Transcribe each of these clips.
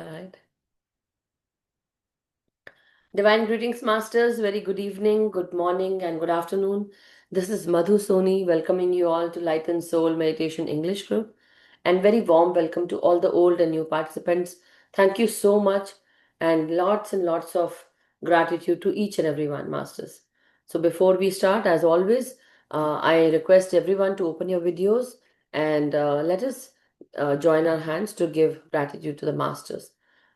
All right. Divine greetings, masters. Very good evening, good morning, and good afternoon. This is MadhuSoni welcoming you all to Light and Soul Meditation English group. And very warm welcome to all the old and new participants. Thank you so much, and lots of gratitude to each and every one, masters. So, before we start, as always, I request everyone to open your videos and let us join our hands to give gratitude to the masters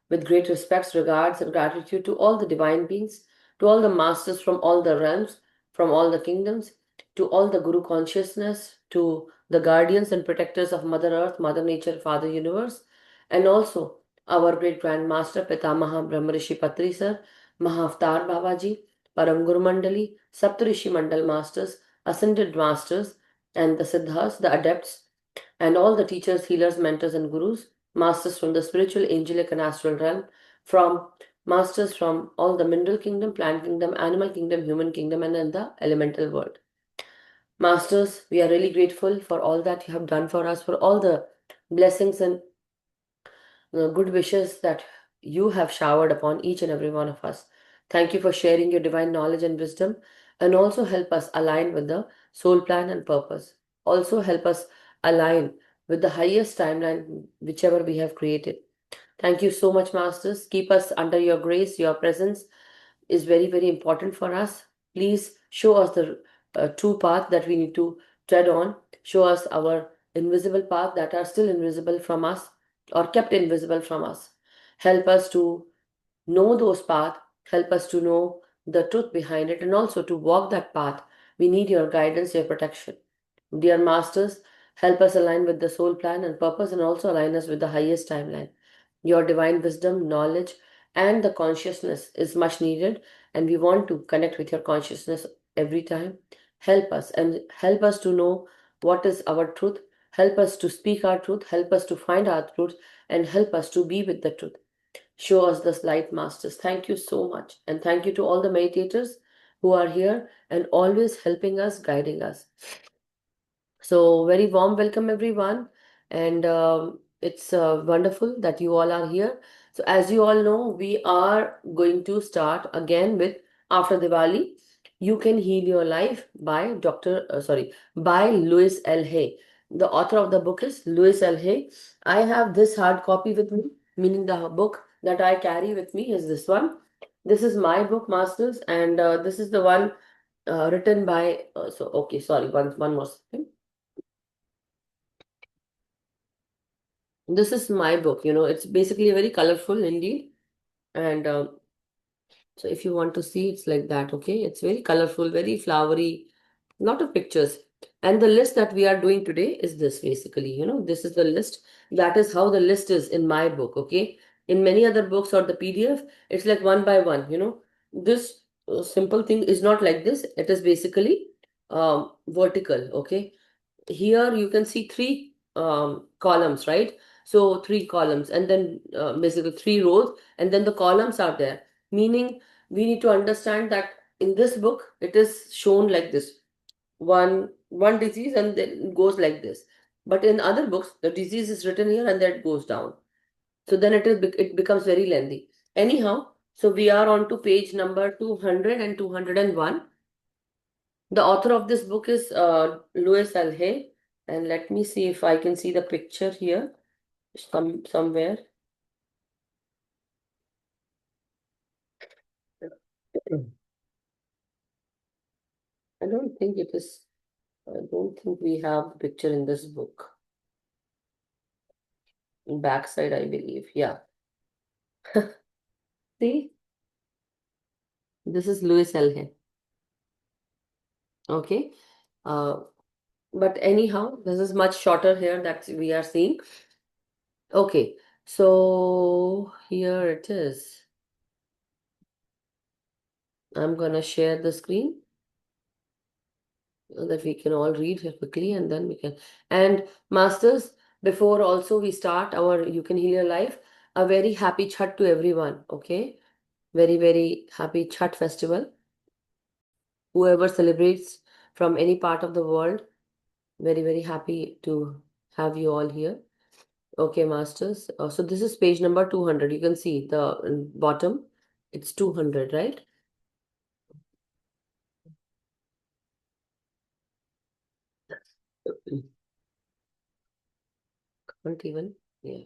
with great respects, regards, and gratitude to all the divine beings, to all the masters from all the realms, from all the kingdoms, to all the Guru consciousness, to the guardians and protectors of Mother Earth, Mother Nature, Father Universe, and also our great Grandmaster Pitamaha Brahmarishi Patri Sir, Mahavatar Babaji, Param Guru Mandali, Saptarishi Mandal Masters, Ascended Masters, and the Siddhas, the Adepts, and all the teachers, healers, mentors, and gurus, masters from the spiritual, angelic, and astral realm, from masters from all the mineral kingdom, plant kingdom, animal kingdom, human kingdom, and in the elemental world. Masters, we are really grateful for all that you have done for us, for all the blessings and good wishes that you have showered upon each and every one of us. Thank you for sharing your divine knowledge and wisdom, and also help us align with the soul plan and purpose. Also, help us align with the highest timeline, whichever we have created. Thank you so much, Masters. Keep us under your grace. Your presence is very, very important for us. Please show us the true path that we need to tread on. Show us our invisible path that are still invisible from us or kept invisible from us. Help us to know those paths. Help us to know the truth behind it and also to walk that path. We need your guidance, your protection. Dear Masters, help us align with the soul plan and purpose and also align us with the highest timeline. Your divine wisdom, knowledge, and the consciousness is much needed, and we want to connect with your consciousness every time. Help us and help us to know what is our truth. Help us to speak our truth. Help us to find our truth, and help us to be with the truth. Show us this light, Masters. Thank you so much. And thank you to all the meditators who are here and always helping us, guiding us. So, very warm welcome, everyone. And it's wonderful that you all are here. So, as you all know, we are going to start again with After Diwali. You Can Heal Your Life by by Louis L. Hay. The author of the book is Louis L. Hay. I have this hard copy with me, meaning the book that I carry with me is this one. This is my book, Masters, and this is the one written by. Okay, sorry, one more second. This is my book, it's basically very colorful indeed. And so if you want to see, it's like that, okay? It's very colorful, very flowery, lot of pictures. And the list that we are doing today is this basically, this is the list. That is how the list is in my book, okay? In many other books or the PDF, it's like one by one. This simple thing is not like this. It is basically vertical, okay? Here you can see three columns, right? So three columns and then basically three rows and then the columns are there, meaning we need to understand that in this book it is shown like this, one disease and then it goes like this, but in other books the disease is written here and then it goes down, so then it becomes very lengthy. Anyhow, so we are on to page number 200 and 201. The author of this book is Louis Alhay, and let me see if I can see the picture here somewhere. I don't think it is. I don't think we have the picture in this book. In backside, I believe. Yeah. See, this is Louis Alhay. Okay. Uh, but anyhow, this is much shorter here that we are seeing. Okay. So here it is. I'm gonna share the screen so that we can all read here quickly and then we can. And masters, before also we start our You Can Heal Your Life, a very happy Chhat to everyone. Okay. Very, very happy Chhat festival. Whoever celebrates from any part of the world, very, very happy to have you all here. Okay, masters. So this is page number 200. You can see the bottom. It's 200, right? Can't even. Yeah.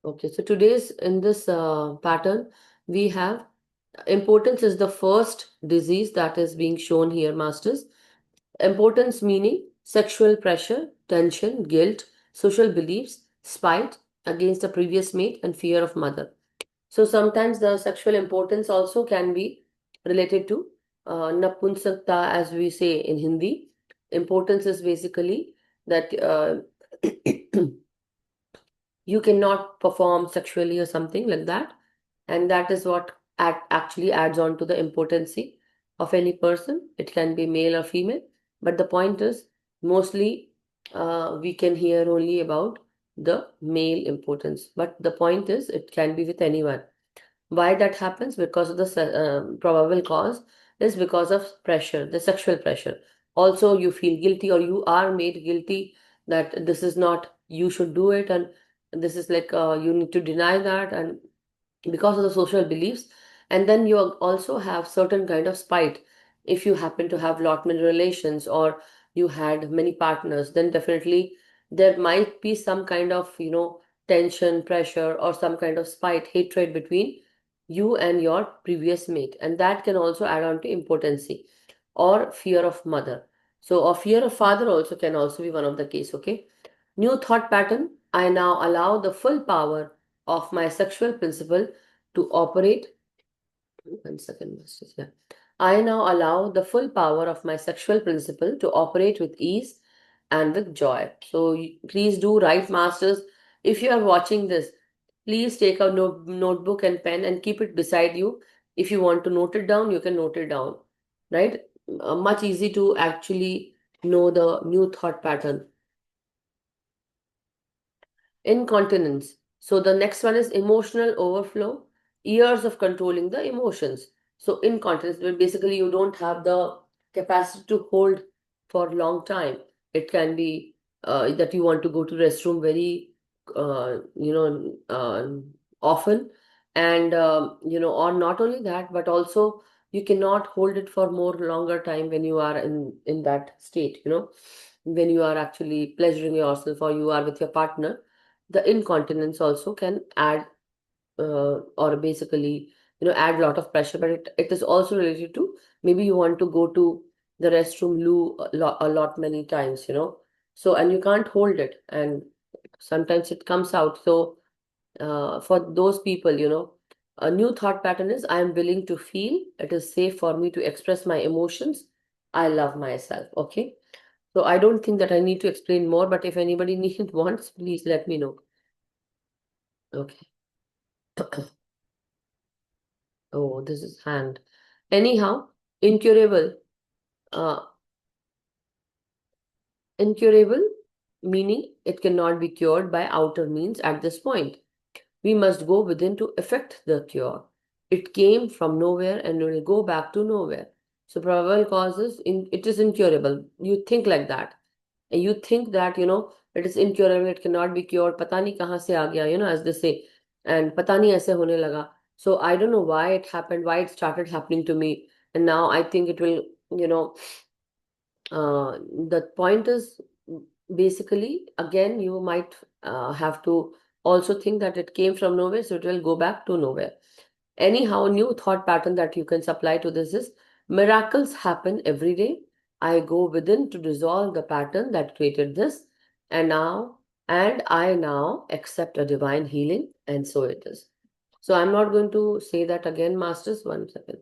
Okay. So today's in this pattern, we have importance is the first disease that is being shown here, masters. Importance meaning sexual pressure, tension, guilt, social beliefs, spite against the previous mate, and fear of mother. So sometimes the sexual importance also can be related to napunsakta, as we say in Hindi. Importance is basically that you cannot perform sexually or something like that, and that is what actually adds on to the impotency of any person. It can be male or female, but the point is mostly we can hear only about the male impotence, but the point is it can be with anyone. Why that happens? Because of the probable cause is because of pressure, the sexual pressure. Also, you feel guilty or you are made guilty that this is not, you should do it, and this is like you need to deny that, and because of the social beliefs. And then you also have certain kind of spite. If you happen to have lot many relations or you had many partners, then definitely there might be some kind of tension, pressure, or some kind of spite, hatred between you and your previous mate, and that can also add on to impotency or fear of mother. So or fear of father also can also be one of the case. Okay. New thought pattern. I now allow the full power of my sexual principle to operate. 1 second, masters. Yeah. I now allow the full power of my sexual principle to operate with ease and with joy. So please do write, masters. If you are watching this, please take a notebook and pen and keep it beside you. If you want to note it down, you can note it down. Right? Much easy to actually know the new thought pattern. Incontinence. So the next one is emotional overflow, years of controlling the emotions. So incontinence, where basically you don't have the capacity to hold for a long time. It can be that you want to go to restroom very, often, and or not only that, but also you cannot hold it for more longer time when you are in that state. When you are actually pleasuring yourself or you are with your partner, the incontinence also can add or basically add a lot of pressure, but it is also related to maybe you want to go to the restroom loo a lot many times, so and you can't hold it, and sometimes it comes out. So for those people, a new thought pattern is I am willing to feel, it is safe for me to express my emotions, I love myself. Okay. So I don't think that I need to explain more, but if anybody needs wants, please let me know. Okay. Oh, this is hand. Anyhow, incurable. Uh, incurable meaning it cannot be cured by outer means at this point. We must go within to effect the cure. It came from nowhere and will go back to nowhere. So probable causes it is incurable. You think like that. And you think that, it is incurable, it cannot be cured. Pata nahi kahan se aa gaya, as they say. And pata nahi aise hone laga. So I don't know why it happened, why it started happening to me. And now I think it will, the point is basically, again, you might have to also think that it came from nowhere, so it will go back to nowhere. Anyhow, new thought pattern that you can supply to this is miracles happen every day. I go within to dissolve the pattern that created this, and I now accept a divine healing, and so it is. So I'm not going to say that again, masters. 1 second.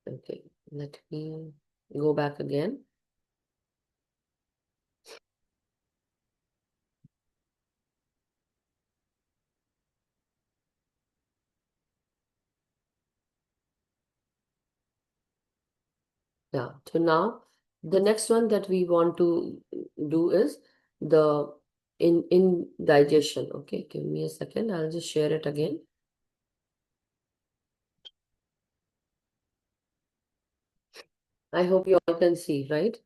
Okay, let me go back again. Yeah. So now the next one that we want to do is the in digestion. Okay, give me a second. I'll just share it again. I hope you all can see, right?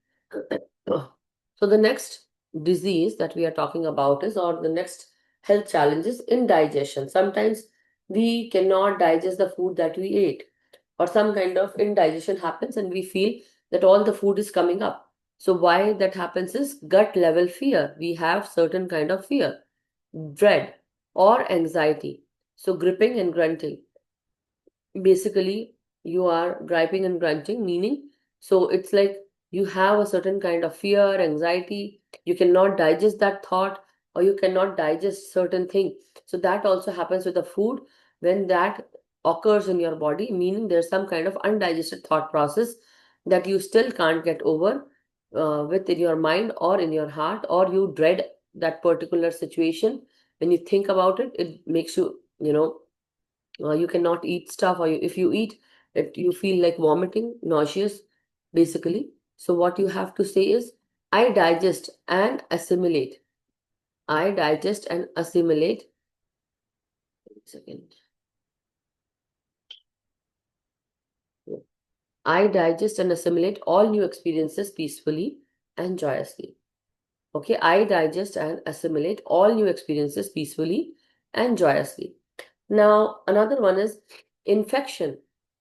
So the next disease that we are talking about is, or the next health challenge is indigestion. Sometimes we cannot digest the food that we ate, or some kind of indigestion happens, and we feel that all the food is coming up. So why that happens is gut level fear. We have certain kind of fear, dread, or anxiety. So gripping and grunting, basically you are griping and grunting, meaning, so it's like you have a certain kind of fear, anxiety, you cannot digest that thought, or you cannot digest certain thing. So that also happens with the food. When that occurs in your body, meaning there's some kind of undigested thought process that you still can't get over, within your mind or in your heart, or you dread that particular situation. When you think about it, it makes you, you cannot eat stuff, or if you eat it, you feel like vomiting, nauseous, basically. So what you have to say is, I digest and assimilate. I digest and assimilate. Second. I digest and assimilate all new experiences peacefully and joyously. Okay, I digest and assimilate all new experiences peacefully and joyously. Now, another one is infection.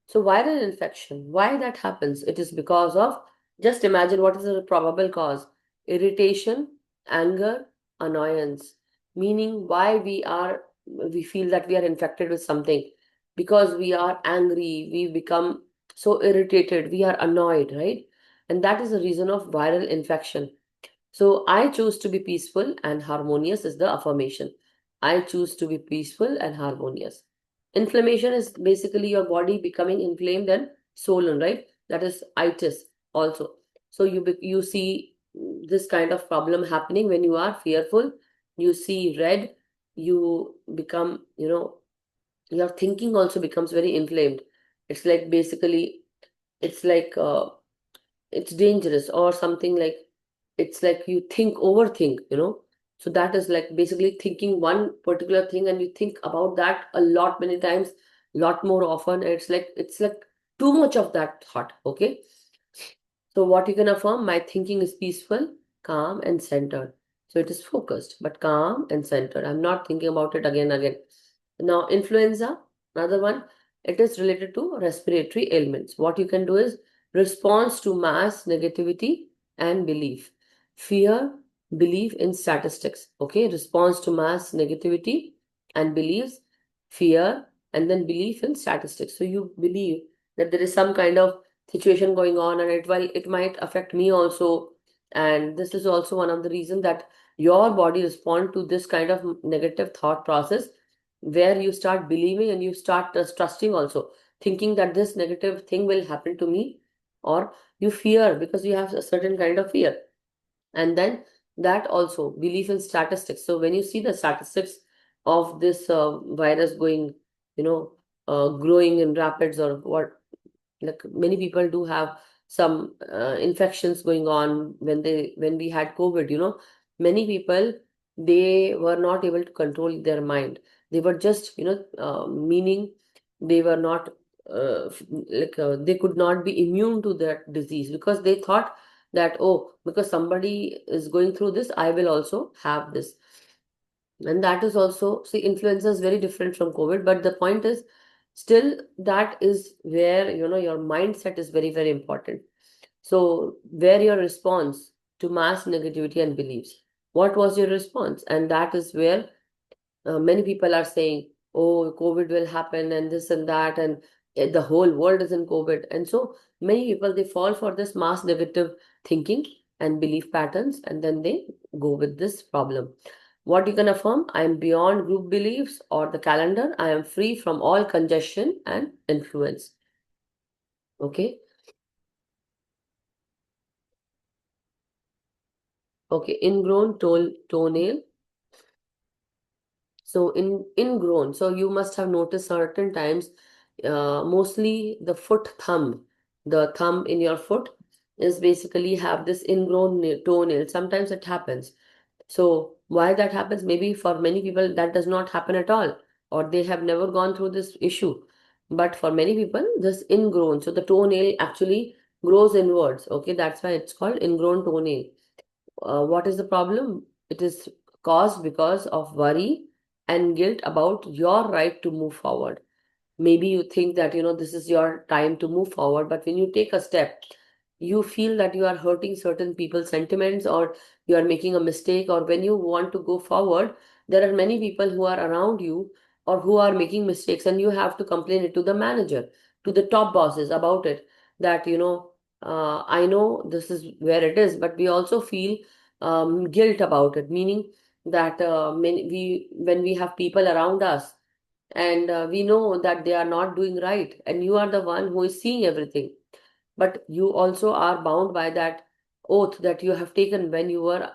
So, viral infection, why that happens? It is because of, just imagine what is the probable cause: irritation, anger, annoyance. Meaning, why we feel that we are infected with something, because we are angry, we become so irritated, we are annoyed, right? And that is the reason of viral infection. So I choose to be peaceful and harmonious is the affirmation. I choose to be peaceful and harmonious. Inflammation is basically your body becoming inflamed and swollen, right? That is itis also. So you see this kind of problem happening when you are fearful. You see red. You become, your thinking also becomes very inflamed. It's like basically, it's like it's dangerous, or something like, it's like you overthink. So that is like basically thinking one particular thing, and you think about that a lot, many times, lot more often. It's like too much of that thought. Okay, so what you can affirm: my thinking is peaceful, calm, and centered. So it is focused, but calm and centered. I'm not thinking about it again and again. Now, influenza, another one, it is related to respiratory ailments. What you can do is response to mass negativity and belief. Fear, belief in statistics. Okay, response to mass negativity and beliefs, fear, and then belief in statistics. So you believe that there is some kind of situation going on, and it might affect me also. And this is also one of the reasons that your body respond to this kind of negative thought process, where you start believing and you start trusting also, thinking that this negative thing will happen to me, or you fear because you have a certain kind of fear. And then that also belief in statistics. So when you see the statistics of this virus going, growing in rapids, or what, like many people do have some infections going on. When we had COVID, many people, they were not able to control their mind. They were just, meaning they were not they could not be immune to that disease, because they thought that, oh, because somebody is going through this, I will also have this. And that is also, see, influenza is very different from COVID, but the point is, still, that is where, your mindset is very, very important. So where your response to mass negativity and beliefs, what was your response? And that is where many people are saying, oh, COVID will happen, and this and that, and the whole world is in COVID. And so many people, they fall for this mass negative thinking and belief patterns, and then they go with this problem. What you can affirm: I am beyond group beliefs or the calendar. I am free from all congestion and influence. Okay. Okay. Ingrown toenail. So ingrown. So you must have noticed certain times, mostly the the thumb in your foot is basically have this ingrown toenail. Sometimes it happens. So why that happens? Maybe for many people that does not happen at all, or they have never gone through this issue. But for many people, this ingrown. So the toenail actually grows inwards. Okay, that's why it's called ingrown toenail. what is the problem? It is caused because of worry and guilt about your right to move forward. Maybe you think that this is your time to move forward, but when you take a step, you feel that you are hurting certain people's sentiments, or you are making a mistake, or when you want to go forward, there are many people who are around you or who are making mistakes, and you have to complain it to the manager, to the top bosses about it, that I know this is where it is, but we also feel guilt about it, meaning that when we have people around us, and we know that they are not doing right, and you are the one who is seeing everything, but you also are bound by that oath that you have taken when you were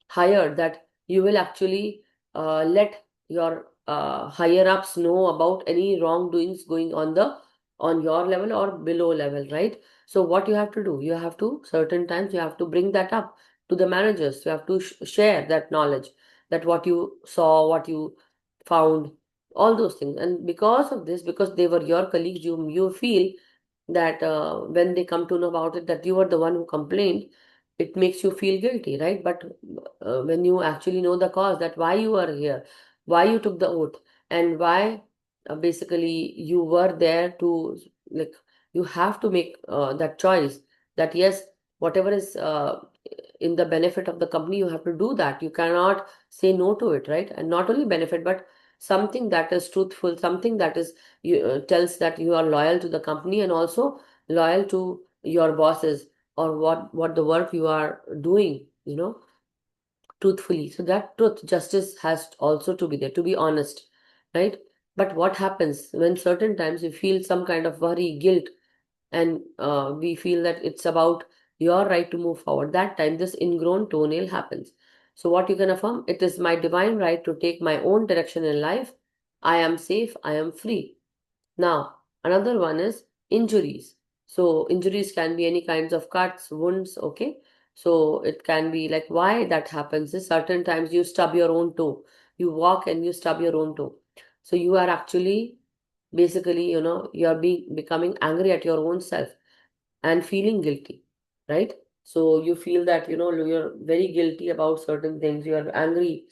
hired, that you will actually let your higher ups know about any wrongdoings going on your level or below level, right? So what you have to do, you have to, certain times you have to bring that up to the managers, you have to share that knowledge, that what you saw, what you found, all those things. And because of this, because they were your colleagues, you feel that when they come to know about it, that you were the one who complained, it makes you feel guilty, right? But when you actually know the cause, that why you are here, why you took the oath, and why basically you were there to, like, you have to make that choice, that yes, whatever is in the benefit of the company, you have to do that. You cannot say no to it, right? And not only benefit, but something that is truthful, something that is tells that you are loyal to the company, and also loyal to your bosses, or what the work you are doing, truthfully. So that truth, justice has also to be there, to be honest, right? But what happens when certain times you feel some kind of worry, guilt, and we feel that it's about your right to move forward? That time this ingrown toenail happens. So what you can affirm: it is my divine right to take my own direction in life. I am safe, I am free. Now, another one is injuries. So, injuries can be any kinds of cuts, wounds, okay? So, it can be like, why that happens is certain times you stub your own toe. You walk and you stub your own toe. So, you are actually basically, you're becoming angry at your own self and feeling guilty, right? So, you feel that, you're very guilty about certain things. You are angry,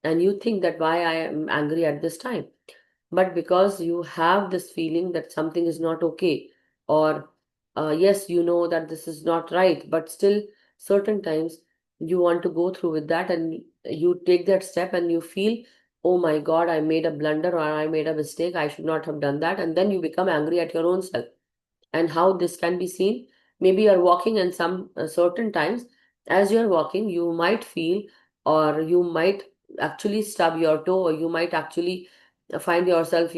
and you think that why I am angry at this time, but because you have this feeling that something is not okay, or yes, you know that this is not right, but still certain times you want to go through with that, and you take that step and you feel, oh my god, I made a blunder, or I made a mistake, I should not have done that, and then you become angry at your own self. And how this can be seen: maybe you're walking, and some certain times as you're walking, you might feel, or you might actually stub your toe, or you might actually find yourself,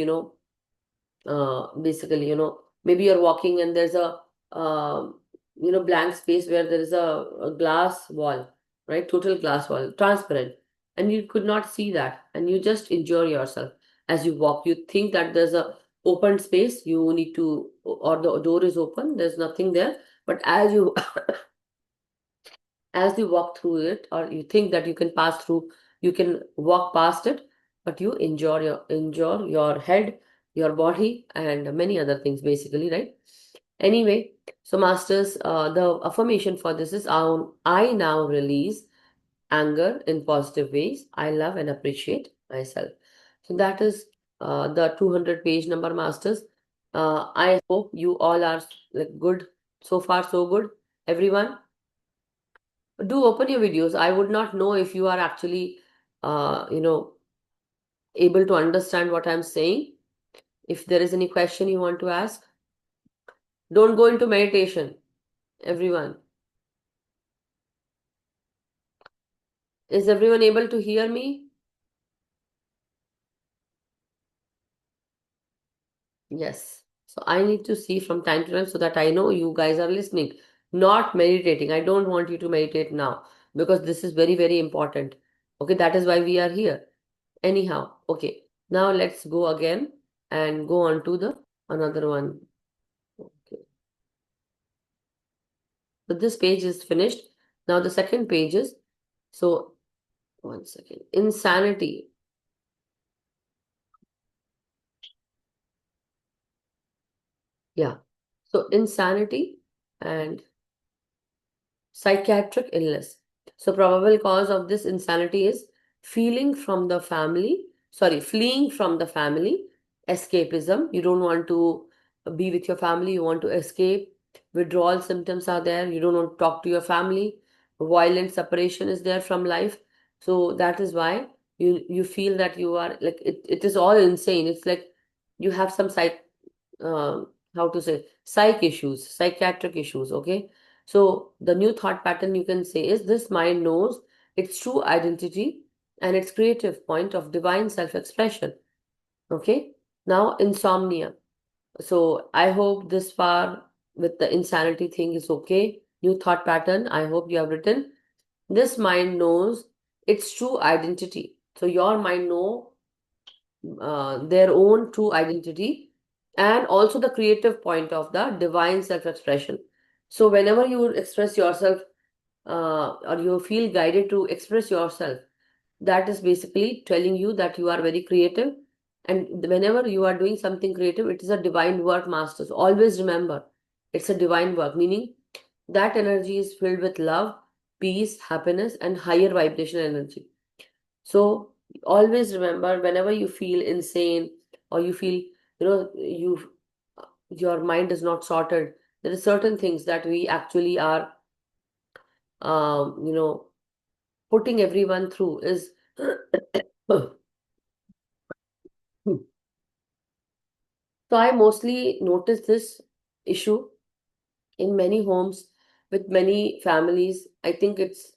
basically, maybe you're walking and there's a blank space where there is a glass wall, right? Total glass wall, transparent, and you could not see that, and you just injure yourself as you walk. You think that there's a open space, you need to, or the door is open, there's nothing there, but as you as you walk through it, or you think that you can pass through, you can walk past it, but you injure your head, your body, and many other things, basically, right? Anyway, so masters, the affirmation for this is, I now release anger in positive ways. I love and appreciate myself. So that is the 200 page number, masters. I hope you all are like good, so far so good, everyone. Do open your videos. I would not know if you are actually uh, you know able to understand what I'm saying. If there is any question you want to ask, don't go into meditation, everyone. Is everyone able to hear me? Yes. So I need to see from time to time, so that I know you guys are listening, not meditating. I don't want you to meditate now, because this is very, very important. Okay, that is why we are here. Anyhow, okay. Now let's go again and go on to the another one. Okay. So this page is finished. Now the second page is, so one second. Insanity. Yeah. So insanity and psychiatric illness. So probable cause of this insanity is feeling from the family, sorry, fleeing from the family, escapism. You don't want to be with your family, you want to escape. Withdrawal symptoms are there, you don't want to talk to your family. Violent separation is there from life. So that is why you feel that you are like it is all insane. It's like you have some uh, how to say psych issues, psychiatric issues. Okay, so the new thought pattern you can say is this mind knows its true identity and its creative point of divine self-expression. Okay, now insomnia. So I hope this far with the insanity thing is okay. New thought pattern. I hope you have written this mind knows its true identity. So your mind know their own true identity and also the creative point of the divine self-expression. So whenever you express yourself or you feel guided to express yourself, that is basically telling you that you are very creative. And whenever you are doing something creative, it is a divine work, masters. Always remember, it's a divine work, meaning that energy is filled with love, peace, happiness, and higher vibration energy. So always remember whenever you feel insane or you feel, your mind is not sorted, there are certain things that we actually are, um, you know, putting everyone through is. So I mostly notice this issue in many homes with many families. I think it's,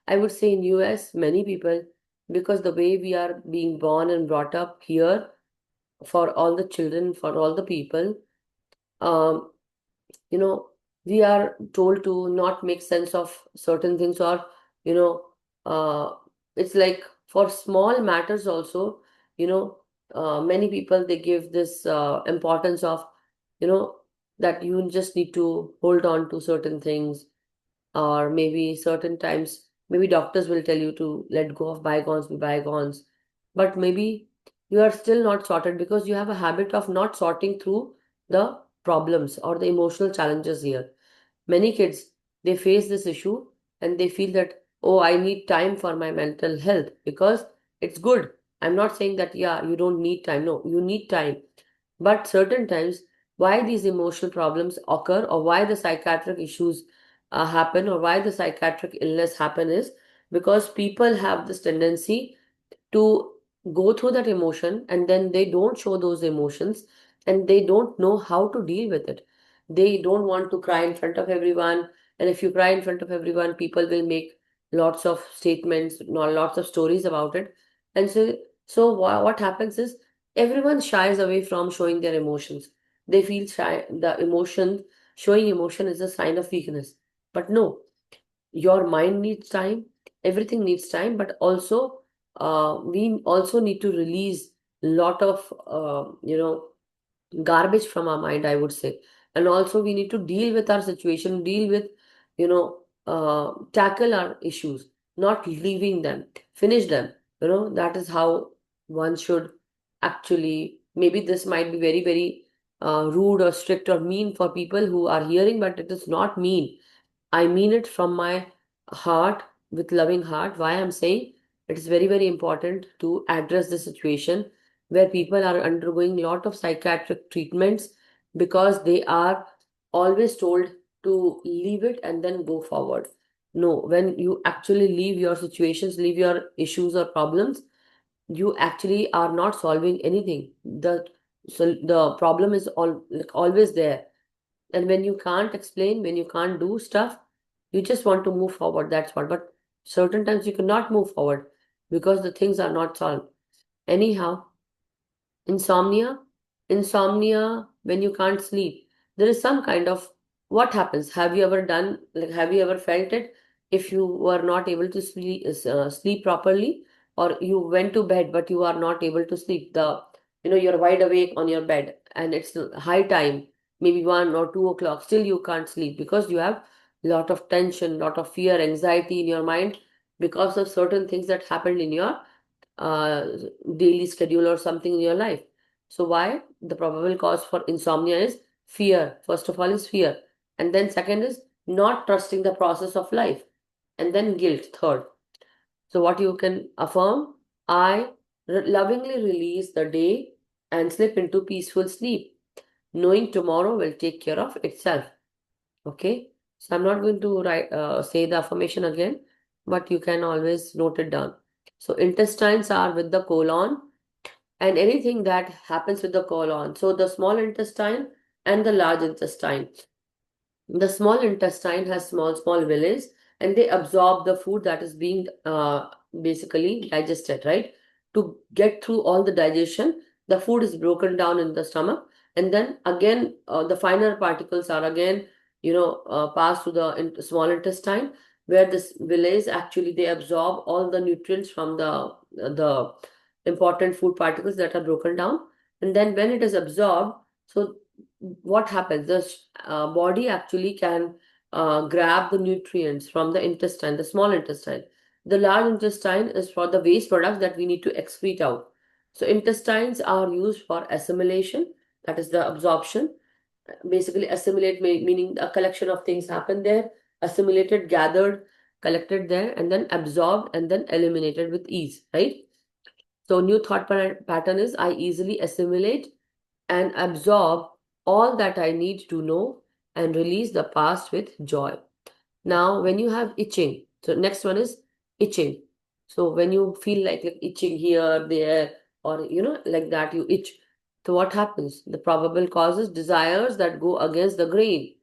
I would say in US, many people, because the way we are being born and brought up here for all the children, for all the people, um, you know, we are told to not make sense of certain things or, you know, uh, it's like for small matters also, you know, many people they give this importance of, you know, that you just need to hold on to certain things, or maybe certain times maybe doctors will tell you to let go of bygones be bygones, but maybe you are still not sorted because you have a habit of not sorting through the problems or the emotional challenges here. Many kids they face this issue and they feel that, oh, I need time for my mental health because it's good. I'm not saying that yeah, you don't need time. No, you need time, but certain times, why these emotional problems occur or why the psychiatric issues happen or why the psychiatric illness happen is because people have this tendency to go through that emotion and then they don't show those emotions and they don't know how to deal with it. They don't want to cry in front of everyone. And if you cry in front of everyone, people will make lots of statements, lots of stories about it. And what happens is everyone shies away from showing their emotions. They feel shy. The emotion, showing emotion is a sign of weakness. But no, your mind needs time, everything needs time, but also we also need to release lot of garbage from our mind, I would say. And also we need to deal with our situation, deal with, tackle our issues, not leaving them, finish them. That is how one should actually, maybe this might be very, very rude or strict or mean for people who are hearing, but it is not mean. I mean it from my heart, with loving heart. Why I'm saying it is very, very important to address the situation where people are undergoing lot of psychiatric treatments because they are always told to leave it and then go forward. No, when you actually leave your situations, leave your issues or problems, you actually are not solving anything. The problem is like always there, and when you can't explain, when you can't do stuff, you just want to move forward. That's what. But certain times you cannot move forward because the things are not solved. Anyhow, insomnia, insomnia when you can't sleep. There is some kind of what happens. Have you ever done, like, have you ever felt it if you were not able to sleep properly, or you went to bed but you are not able to sleep? You're wide awake on your bed and it's high time, maybe 1 or 2 o'clock, still you can't sleep because you have lot of tension, lot of fear, anxiety in your mind because of certain things that happened in your uh, daily schedule or something in your life. So why the probable cause for insomnia is fear. First of all is fear, and then second is not trusting the process of life. And then guilt, third. So, what you can affirm, I lovingly release the day and slip into peaceful sleep, knowing tomorrow will take care of itself. Okay, so I'm not going to say the affirmation again, but you can always note it down. So, intestines are with the colon, and anything that happens with the colon. So, the small intestine and the large intestine. The small intestine has small villas, and they absorb the food that is being basically digested, right? To get through all the digestion, the food is broken down in the stomach, and then again, the finer particles are again, passed to the small intestine, where this villas actually they absorb all the nutrients from the important food particles that are broken down, and then when it is absorbed, so what happens? The body actually can grab the nutrients from the intestine, the small intestine. The large intestine is for the waste products that we need to excrete out. So intestines are used for assimilation, that is the absorption. Basically, assimilate meaning a collection of things happen there, assimilated, gathered, collected there, and then absorbed and then eliminated with ease, right? So new thought pattern is I easily assimilate and absorb all that I need to know and release the past with joy. Now, when you have itching, so next one is itching. So when you feel like itching here, there, or like that, you itch. So what happens? The probable causes desires that go against the grain,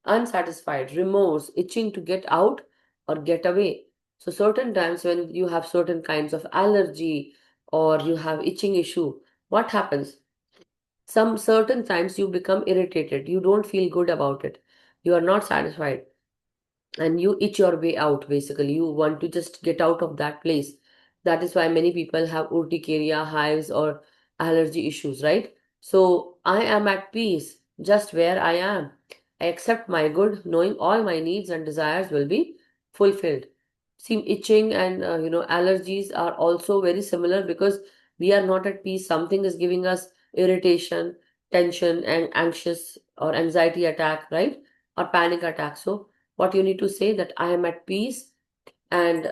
unsatisfied, remorse, itching to get out or get away. So certain times when you have certain kinds of allergy or you have itching issue, what happens? Some certain times you become irritated, you don't feel good about it, you are not satisfied, and you itch your way out. Basically, you want to just get out of that place. That is why many people have urticaria, hives, or allergy issues, right? So I am at peace just where I am. I accept my good, knowing all my needs and desires will be fulfilled. See, itching and allergies are also very similar, because we are not at peace. Something is giving us irritation, tension, and anxious or anxiety attack, right? Or panic attack. So what you need to say, that I am at peace and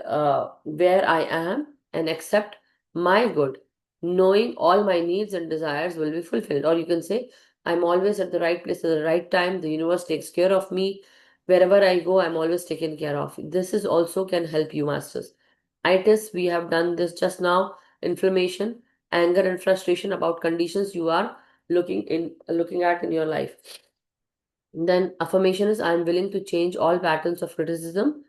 where I am, and accept my good, knowing all my needs and desires will be fulfilled. Or you can say, I'm always at the right place at the right time. The universe takes care of me. Wherever I go, I'm always taken care of. This is also can help you, masters. Itis, we have done this just now. Inflammation, anger, and frustration about conditions you are looking at in your life. Then affirmation is, I'm willing to change all patterns of criticism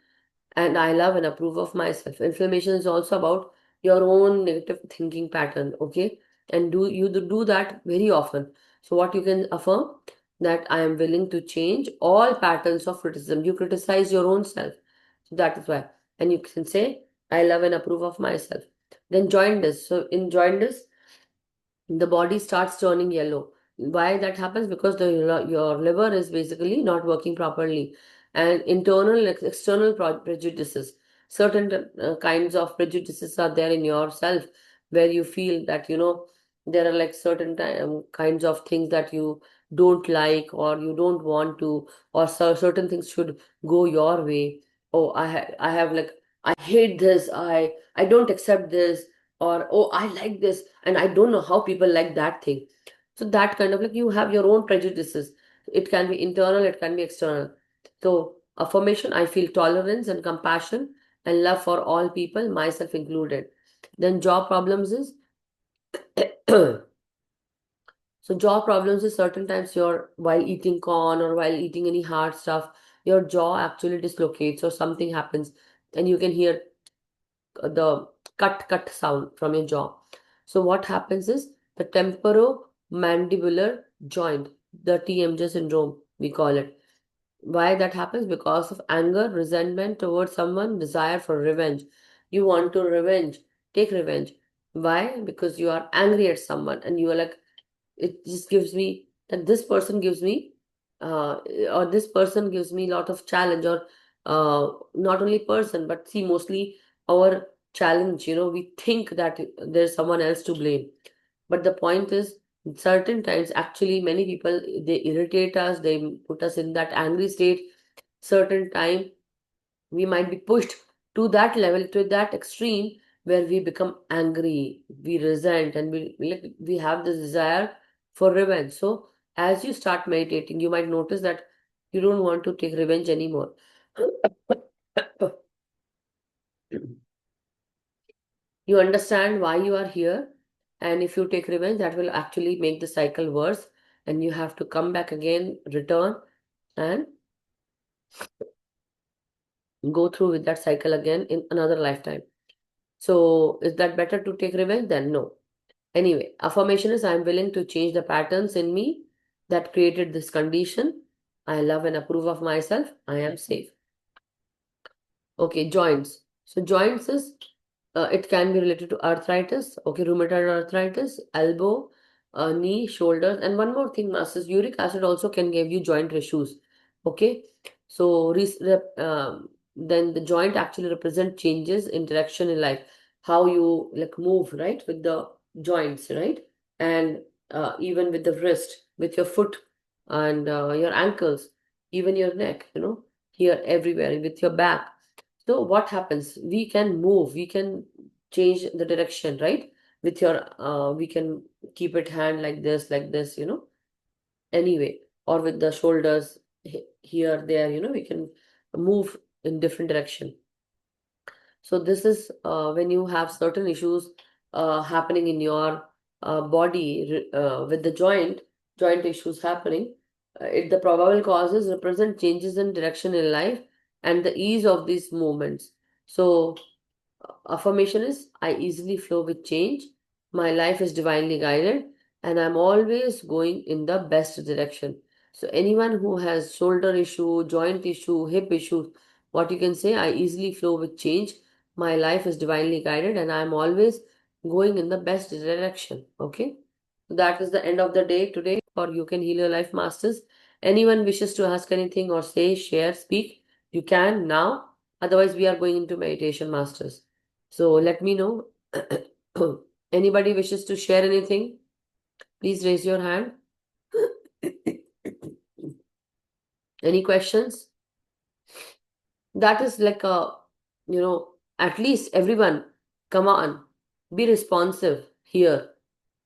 and I love and approve of myself. Inflammation is also about your own negative thinking pattern, okay? And do that very often. So what you can affirm, that I am willing to change all patterns of criticism. You criticize your own self. So that is why. And you can say, I love and approve of myself. Then jaundice. So in jaundice, the body starts turning yellow. Why that happens? Because your liver is basically not working properly, and internal external prejudices. Certain kinds of prejudices are there in yourself, where you feel that there are like certain kinds of things that you don't like or you don't want to, or certain things should go your way. Oh, I have like, I hate this. I don't accept this, or oh, I like this and I don't know how people like that thing. So that kind of like, you have your own prejudices. It can be internal, it can be external. So affirmation, I feel tolerance and compassion and love for all people, myself included. Then jaw problems is so jaw problems is certain times you're while eating corn or while eating any hard stuff, your jaw actually dislocates or something happens, and you can hear the cut sound from your jaw. So what happens is the temporomandibular joint, the TMJ syndrome, we call it. Why that happens? Because of anger, resentment towards someone, desire for revenge. You want to revenge, take revenge. Why? Because you are angry at someone and you are like, it just gives me that this person gives me or this person gives me a lot of challenge, or not only person, but see, mostly our challenge, we think that there's someone else to blame. But the point is, certain times actually many people, they irritate us, they put us in that angry state, certain time we might be pushed to that level, to that extreme, where we become angry, we resent, and we have this desire for revenge. So as you start meditating, you might notice that you don't want to take revenge anymore. You understand why you are here, and if you take revenge, that will actually make the cycle worse, and you have to come back again, return, and go through with that cycle again in another lifetime. So is that better to take revenge? Then no. Anyway, affirmation is I'm willing to change the patterns in me that created this condition. I love and approve of myself. I am safe. Okay, joints. So joints is it can be related to arthritis, okay, rheumatoid arthritis, elbow, knee, shoulders, and one more thing, masters, uric acid also can give you joint issues. Okay, so then the joint actually represent changes in direction in life, how you like move, right, with the joints, right, and even with the wrist, with your foot, and your ankles, even your neck, here everywhere with your back. So what happens? We can move, we can change the direction, right? With your, we can keep it hand like this, anyway, or with the shoulders here, there, we can move in different direction. So this is when you have certain issues happening in your body with the joint issues happening. The probable causes represent changes in direction in life and the ease of these movements. So affirmation is I easily flow with change. My life is divinely guided and I'm always going in the best direction. So anyone who has shoulder issue, joint issue, hip issue, what you can say, I easily flow with change. My life is divinely guided and I'm always going in the best direction. Okay. So that is the end of the day today for You Can Heal Your Life Masters. Anyone wishes to ask anything or say, share, speak, you can now. Otherwise, we are going into meditation masters. So let me know. Anybody wishes to share anything? Please raise your hand. Any questions? That is like at least everyone, come on, be responsive here.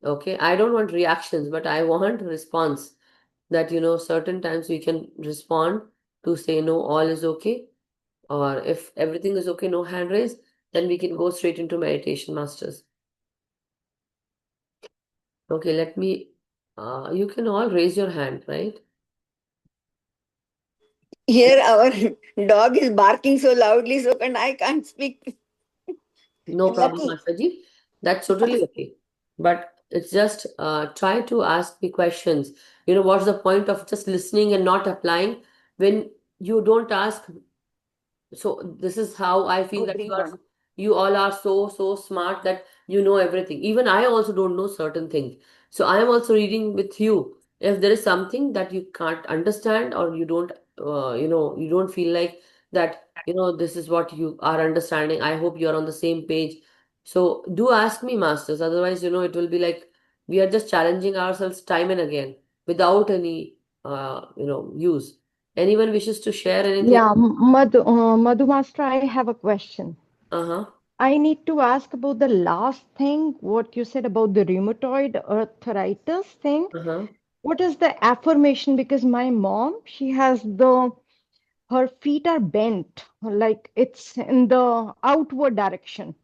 Okay. I don't want reactions, but I want response that, certain times we can respond to say, no, all is okay. Or if everything is okay, no hand raise, then we can go straight into meditation masters. Okay, you can all raise your hand, right? Here, our dog is barking so loudly, so and I can't speak. No problem, Lucky. Masaji. That's totally okay. But it's just try to ask the questions. What's the point of just listening and not applying when you don't ask? So this is how I feel Go that breathe on. you all are so smart that you know everything. Even I also don't know certain things. So I am also reading with you. If there is something that you can't understand or you don't you don't feel like that, this is what you are understanding. I hope you're on the same page. So do ask me, masters. Otherwise, it will be like we are just challenging ourselves time and again without any use. Anyone wishes to share anything? Yeah, Madhu Master, I have a question. Uh-huh. I need to ask about the last thing, what you said about the rheumatoid arthritis thing. Uh-huh. What is the affirmation? Because my mom, she has her feet are bent, like it's in the outward direction.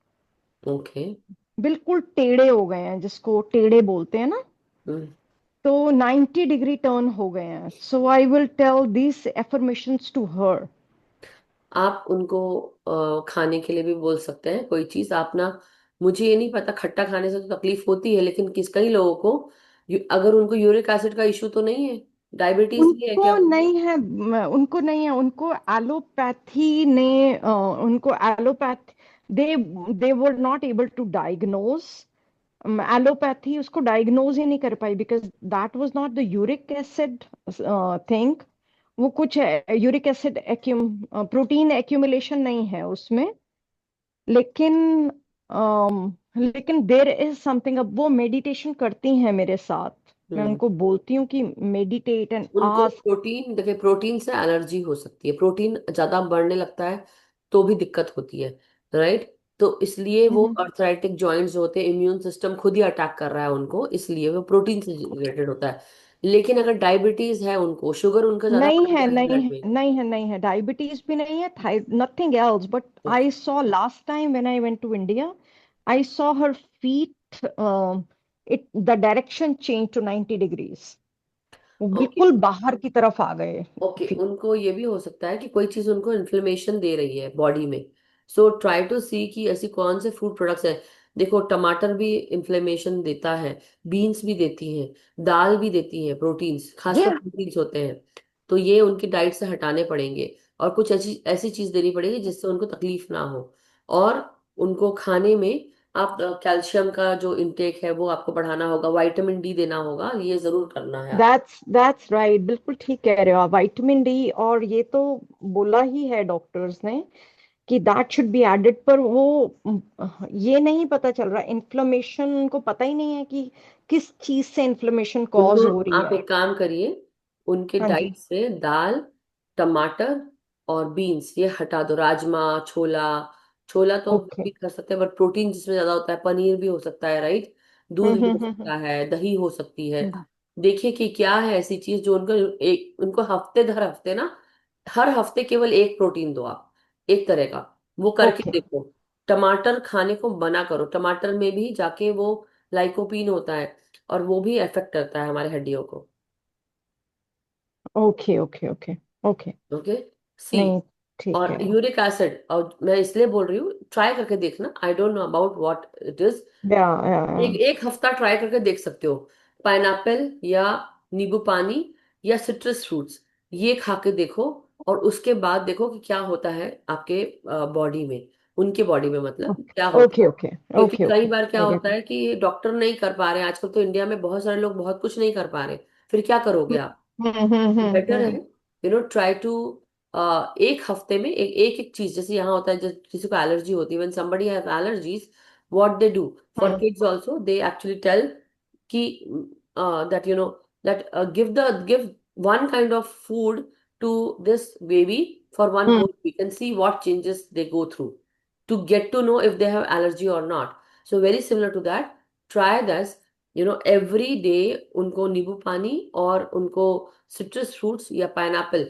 Okay. बिल्कुल टेढ़े हो गए हैं, जिसको टेढ़े बोलते हैं ना, Mm. तो 90 डिग्री टर्न हो गए हैं. So I will tell this affirmations to her. आप उनको खाने के लिए भी बोल सकते हैं कोई चीज आप ना. मुझे ये नहीं पता, खट्टा खाने से तो तकलीफ होती है, लेकिन कई लोगों को अगर उनको यूरिक एसिड का इशू तो नहीं है, डायबिटीज भी है उनको क्या उनको? नहीं है, उनको नहीं है, उनको एलोपैथी ने उनको allopath they they were not able to diagnose. Allopathy उसको डायग्नोज ही नहीं कर पाई because that was not the uric acid thing. वो कुछ यूरिक एसिड प्रोटीन एक्यूमुलेशन नहीं है उसमें. लेकिन लेकिन देर इज समथिंग. अब वो मेडिटेशन करती हैं मेरे साथ. मैं हम्म। उनको बोलती हूँ कि मेडिटेट एंड उनको आस्क। प्रोटीन, देखिए प्रोटीन से एलर्जी हो सकती है, प्रोटीन ज्यादा बढ़ने लगता है तो भी दिक्कत होती है, राइट। तो इसलिए वो अर्थराइटिक जॉइंट्स जो होते हैं, इम्यून सिस्टम खुद ही अटैक कर रहा है उनको, इसलिए वो प्रोटीन से रिलेटेड होता है। लेकिन अगर डायबिटीज है, उनको शुगर उनका ज्यादा नहीं बढ़ है, गया है नहीं ब्लड है, में। नहीं है, नहीं है, डायबिटीज भी नहीं है, thigh nothing else, but I saw last time when I went to India, I saw her feet, it the direction change to 90 degrees. वो ओके। बिल्कुल बाहर की तरफ आ गए ओके, feet। उनको ये भी हो सकता है कि कोई चीज उनको इन्फ्लेमेशन दे रही है बॉडी में। सो ट्राई टू सी कि ऐसी कौन से फूड प्रोडक्ट्स हैं। देखो, टमाटर भी इन्फ्लेमेशन देता है, बीन्स भी देती हैं, दाल भी देती है, प्रोटीन्स, खासकर Yeah, प्रोटीन्स होते हैं। तो ये उनकी डाइट से हटाने पड़ेंगे, और कुछ ऐसी ऐसी चीज देनी पड़ेगी जिससे उनको तकलीफ ना हो। और उनको खाने में आप कैल्शियम का जो इंटेक है वो आपको बढ़ाना होगा, विटामिन डी देना होगा, ये जरूर करना है आप। दैट्स राइट, बिल्कुल ठीक कह रहे हो आप। विटामिन डी, और ये तो बोला ही है डॉक्टर्स ने कि दैट शुड बी एडेड, पर वो ये नहीं पता चल रहा, इन्फ्लेमेशन उनको पता ही नहीं है कि किस चीज से इन्फ्लेमेशन उनको कॉज हो रही आप है। एक काम करिए, उनके हाँ डाइट जी। से दाल, टमाटर और बीन्स ये हटा दो, राजमा, छोला। छोला तो ओके। भी कर सकते हैं, बट प्रोटीन जिसमें ज्यादा होता है, पनीर भी हो सकता है, राइट। दूध भी हो हम्म। सकता है, दही हो सकती है। हम्म। देखिए कि क्या है ऐसी चीज जो उनको, एक उनको हफ्ते दर हफ्ते ना, हर हफ्ते केवल एक प्रोटीन दो आप, एक तरह का, वो करके ओके, देखो। टमाटर खाने को मना करो, टमाटर में भी जाके वो लाइकोपीन होता है, और वो भी अफेक्ट करता है हमारे हड्डियों को। Okay, okay, okay, okay. Okay, see. नहीं, ठीक और है। यूरिक एसिड, और मैं इसलिए बोल रही हूँ ट्राई करके देखना, I don't know about what it is. या। एक एक हफ्ता ट्राई करके देख सकते हो, पाइनएप्पल या नींबू पानी या सिट्रस फ्रूट्स, ये खा के देखो। और उसके बाद देखो कि क्या होता है आपके बॉडी में, उनके बॉडी में, मतलब क्या होता है। ओके, ओके, क्योंकि ओके, कई ओके, बार क्या आई होता गेट है कि डॉक्टर नहीं कर पा रहे हैं, आजकल तो इंडिया में बहुत सारे लोग बहुत कुछ नहीं कर पा रहे, फिर क्या करोगे इट। आप। बेटर है, ट्राई टू, एक हफ्ते में एक एक एक चीज, जैसे यहाँ होता है, जब किसी को एलर्जी होती है, when somebody have allergies, what they do, for kids also they actually tell कि that that give one kind of food to this baby for one whole week and see what changes they go through, to get to know if they have allergy or not. So very similar to that, try this, every day उनको नींबू पानी और उनको citrus fruits या pineapple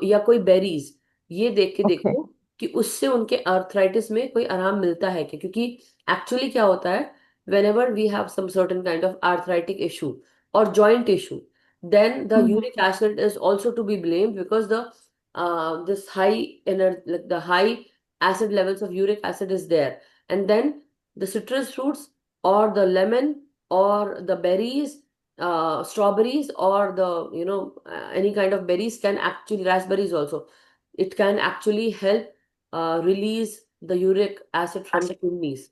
या कोई berries, ये देख के ओके। देखो कि उससे उनके अर्थराइटिस में कोई आराम मिलता है क्या। क्योंकि एक्चुअली क्या होता है, whenever we have some certain kind of arthritic issue or joint issue, then the uric acid is also to be blamed, because the this like the high acid levels of uric acid is there. And then the citrus fruits or the lemon or the berries, strawberries, or the any kind of berries can actually, raspberries also, it can actually help release the uric acid from the kidneys.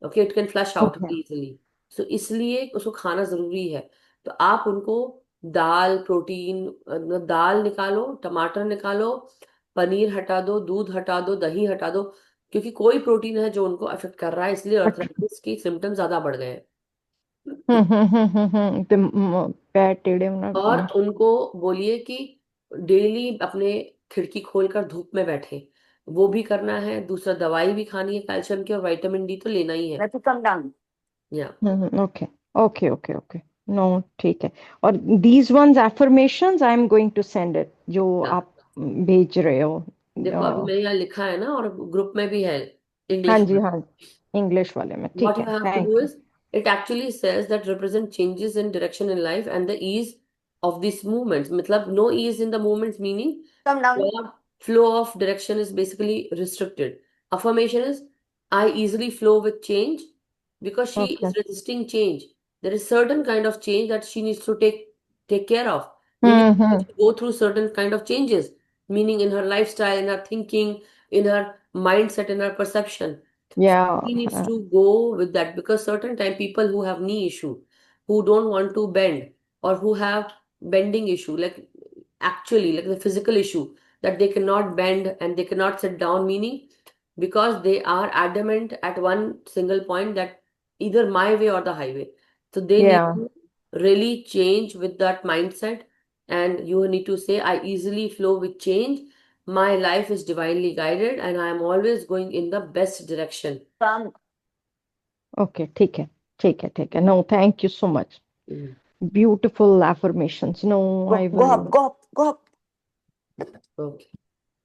Okay, it can flush out okay. Easily. So इसलिए उसको खाना जरूरी है। तो आप उनको दाल, protein, दाल निकालो, टमाटर निकालो, पनीर हटा दो, दूध हटा दो, दही हटा दो, क्योंकि कोई प्रोटीन है जो उनको अफेक्ट कर रहा है, इसलिए अच्छा। अर्थराइटिस की सिम्टम्स ज्यादा बढ़ गए हैं। पैर टेढ़े होना। और उनको बोलिए कि डेली अपने खिड़की खोलकर धूप में बैठे, वो भी करना है। दूसरा, दवाई भी खानी है कैल्शियम की, और विटामिन डी तो लेना ही है। Let it come down. या okay, okay, okay, okay. No, ठीक है। और these ones affirmations I am going to send it, जो या आप भेज रहे हो। देखो, अभी मैंने यहाँ लिखा है ना, और ग्रुप में भी है, हाँ इंग्लिश जी, में। हाँ। इंग्लिश वाले में, What ठीक you है, have to thank do you. is, it actually says that represent changes in direction in life and the ease of these movements. मतलब no ease in the movements, meaning Come down. your flow of direction is basically restricted. Affirmation is, I easily flow with change, because she okay. is resisting change. There is certain kind of change that she needs to take care of, meaning she hmm. needs to go through certain kind of changes, meaning in her lifestyle, in her thinking, in her mindset, in her perception. या। He needs to go with that, because certain time people who have knee issue, who don't want to bend, or who have bending issue, like actually like the physical issue, that they cannot bend and they cannot sit down, meaning because they are adamant at one single point that either my way or the highway. So they need या। to really change with that mindset, and you need to say, I easily flow with change. My life is divinely guided and I am always going in the best direction. Calm. Okay, ठीक है. No, thank you so much. Mm. Beautiful affirmations. No, I Go up, will. go up, go up. Okay.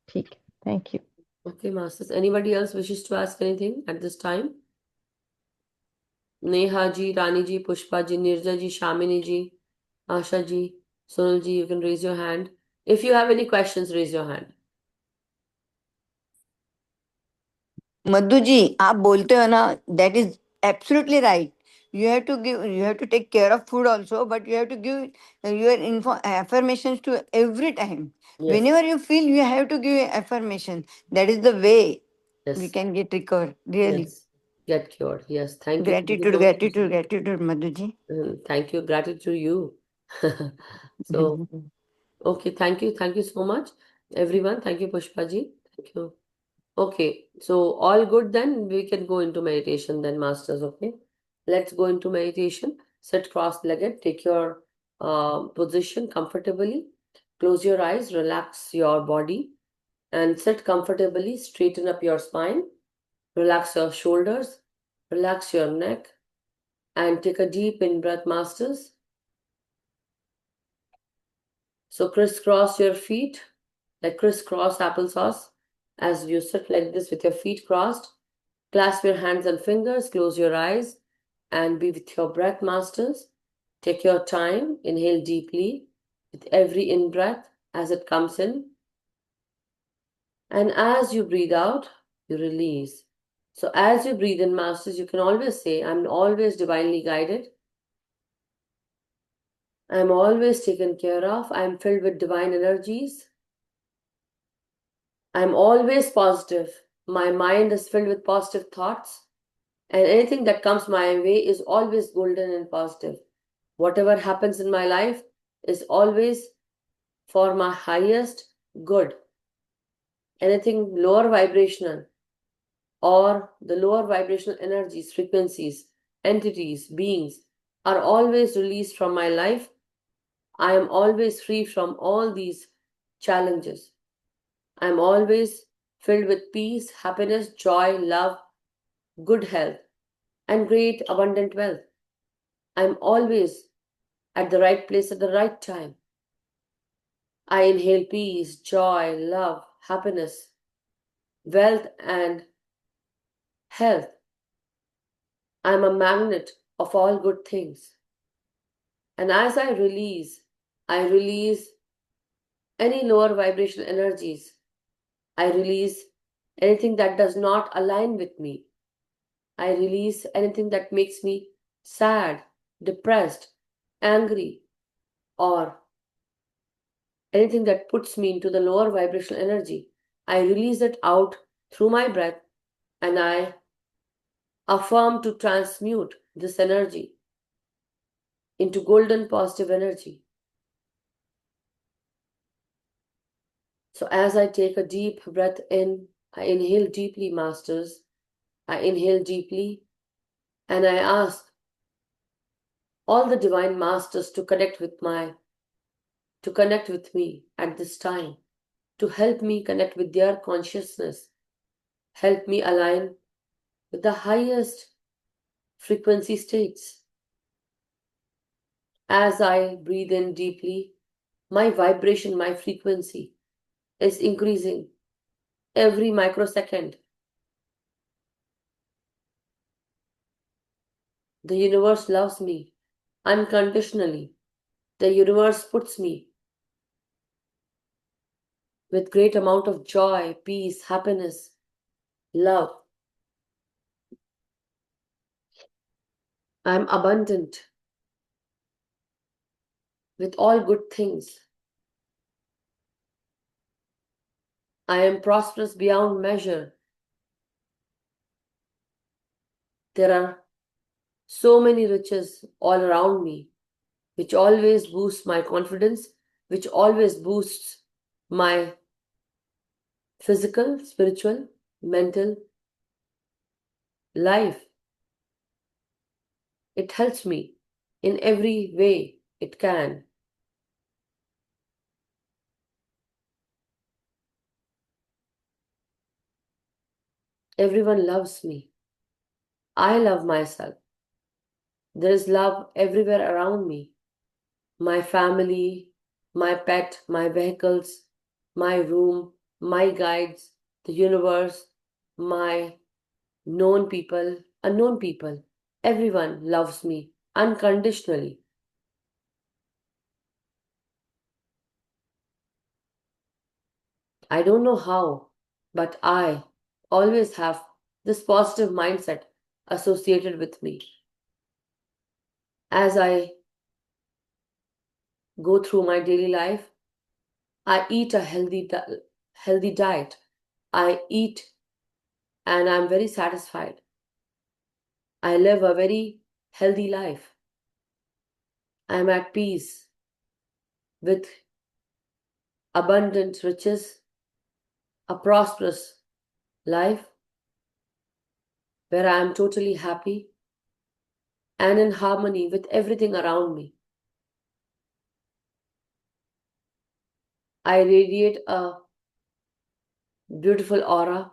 ठीक है. Thank you. Okay, masters. Anybody else wishes to ask anything at this time? Neha ji, Rani ji, Pushpa ji, Nirja ji, Shamini ji, Asha ji, Sonal ji, you can raise your hand. If you have any questions, raise your hand. Madhu ji, आप बोलते हो ना, that is absolutely right. You have to take care of food also, but you have to give your affirmations to every time. Yes, Whenever you feel, you have to give affirmation. That is the way we yes, can get recovered. Really, yes. Get cured. Yes. Thank you. Thank you gratitude, so much. gratitude, gratitude, Madhu ji. Thank you. Gratitude to you. So, okay. Thank you. Thank you so much, everyone. Thank you, Pushpa ji. Thank you. Okay. So, all good then. We can go into meditation then, masters. Okay. Let's go into meditation. Sit cross-legged. Take your position comfortably. Close your eyes. Relax your body and sit comfortably. Straighten up your spine. Relax your shoulders. Relax your neck. And take a deep in breath, masters. So crisscross your feet like crisscross applesauce as you sit like this with your feet crossed. Clasp your hands and fingers, close your eyes, and be with your breath, masters. Take your time, inhale deeply with every in breath as it comes in. And as you breathe out, you release. So as you breathe in, masters, you can always say, I'm always divinely guided. I'm always taken care of. I'm filled with divine energies. I'm always positive. My mind is filled with positive thoughts, and anything that comes my way is always golden and positive. Whatever happens in my life is always for my highest good. Anything lower vibrational or the lower vibrational energies, frequencies, entities, beings are always released from my life. I am always free from all these challenges. I am always filled with peace, happiness, joy, love, good health, and great abundant wealth. I'm always at the right place at the right time. I inhale peace, joy, love, happiness, wealth, and health. I'm a magnet of all good things. And as I release any lower vibrational energies. I release anything that does not align with me. I release anything that makes me sad, depressed, angry, or anything that puts me into the lower vibrational energy. I release it out through my breath and I affirm to transmute this energy into golden positive energy. So as I take a deep breath in, I inhale deeply, masters. I inhale deeply and I ask all the divine masters to connect with me at this time, to help me connect with their consciousness, help me align with the highest frequency states. As I breathe in deeply, my vibration, my frequency is increasing every microsecond. The universe loves me unconditionally. The universe puts me with great amount of joy, peace, happiness, love. I am abundant with all good things. I am prosperous beyond measure. There are so many riches all around me, which always boosts my confidence, which always boosts my physical, spiritual, mental life. It helps me in every way it can. Everyone loves me. I love myself. There is love everywhere around me. My family, my pet, my vehicles, my room, my guides, the universe, my known people, unknown people. Everyone loves me unconditionally. I don't know how, but I always have this positive mindset associated with me. As I go through my daily life, I eat a healthy diet. I eat and I'm very satisfied. I live a very healthy life. I'm at peace with abundant riches, a prosperous life where I am totally happy and in harmony with everything around me. I radiate a beautiful aura.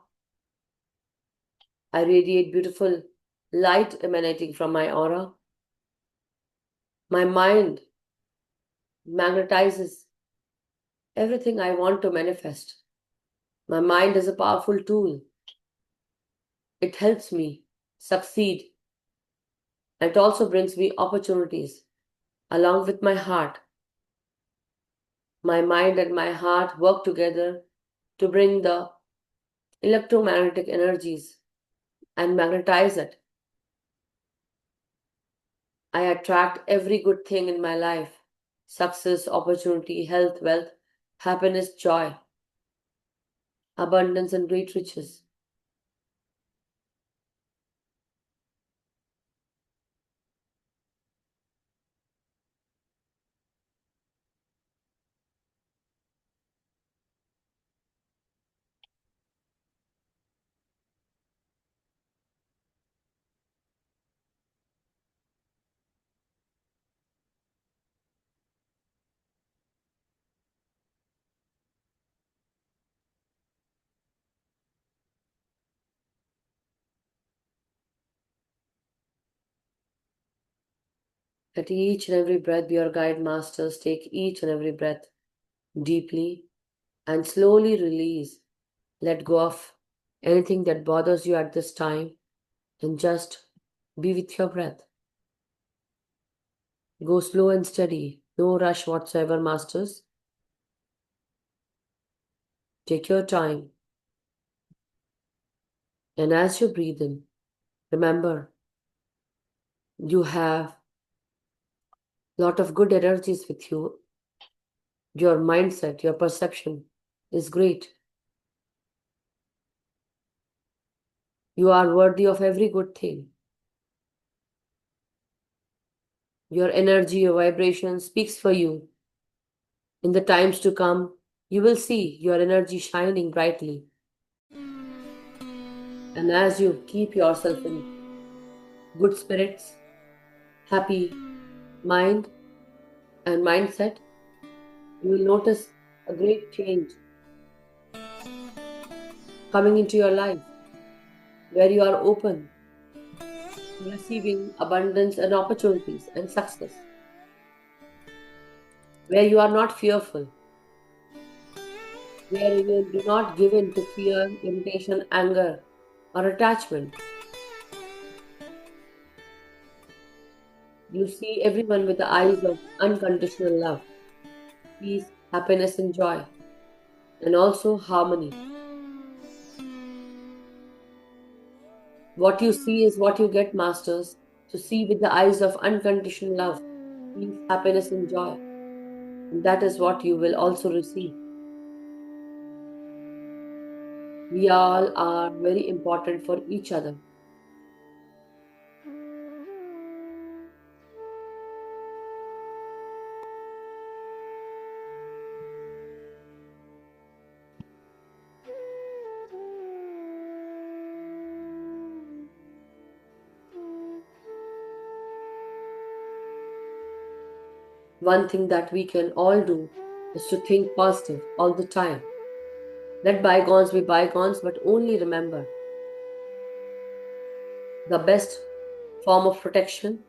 I radiate beautiful light emanating from my aura. My mind magnetizes everything I want to manifest. My mind is a powerful tool. It helps me succeed. It also brings me opportunities along with my heart. My mind and my heart work together to bring the electromagnetic energies and magnetize it. I attract every good thing in my life: success, opportunity, health, wealth, happiness, joy, abundance, and great riches. At each and every breath, your guide masters take each and every breath deeply and slowly release. Let go of anything that bothers you at this time and just be with your breath. Go slow and steady, no rush whatsoever, masters. Take your time. And as you breathe in, remember you have a lot of good energies with you. Your mindset, your perception is great. You are worthy of every good thing. Your energy, your vibration speaks for you. In the times to come, you will see your energy shining brightly. And as you keep yourself in good spirits, happy mind, and mindset, you will notice a great change coming into your life where you are open to receiving abundance and opportunities and success, where you are not fearful, where you do not give in to fear, irritation, anger, or attachment. You see everyone with the eyes of unconditional love, peace, happiness, and joy, and also harmony. What you see is what you get, masters, to see with the eyes of unconditional love, peace, happiness, and joy. And that is what you will also receive. We all are very important for each other. One thing that we can all do is to think positive all the time. Let bygones be bygones, but only remember the best form of protection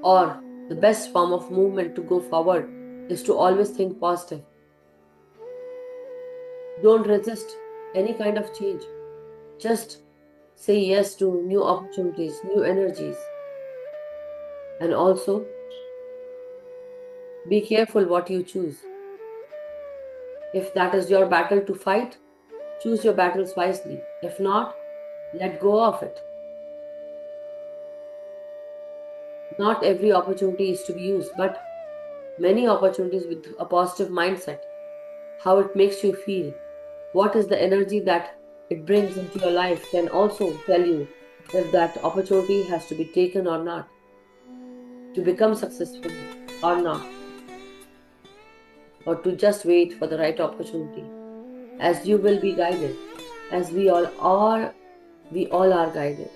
or the best form of movement to go forward is to always think positive. Don't resist any kind of change. Just say yes to new opportunities, new energies, and also be careful what you choose. If that is your battle to fight, choose your battles wisely. If not, let go of it. Not every opportunity is to be used, but many opportunities with a positive mindset. How it makes you feel, what is the energy that it brings into your life can also tell you if that opportunity has to be taken or not, to become successful or not, or to just wait for the right opportunity. As you will be guided, as we all are guided.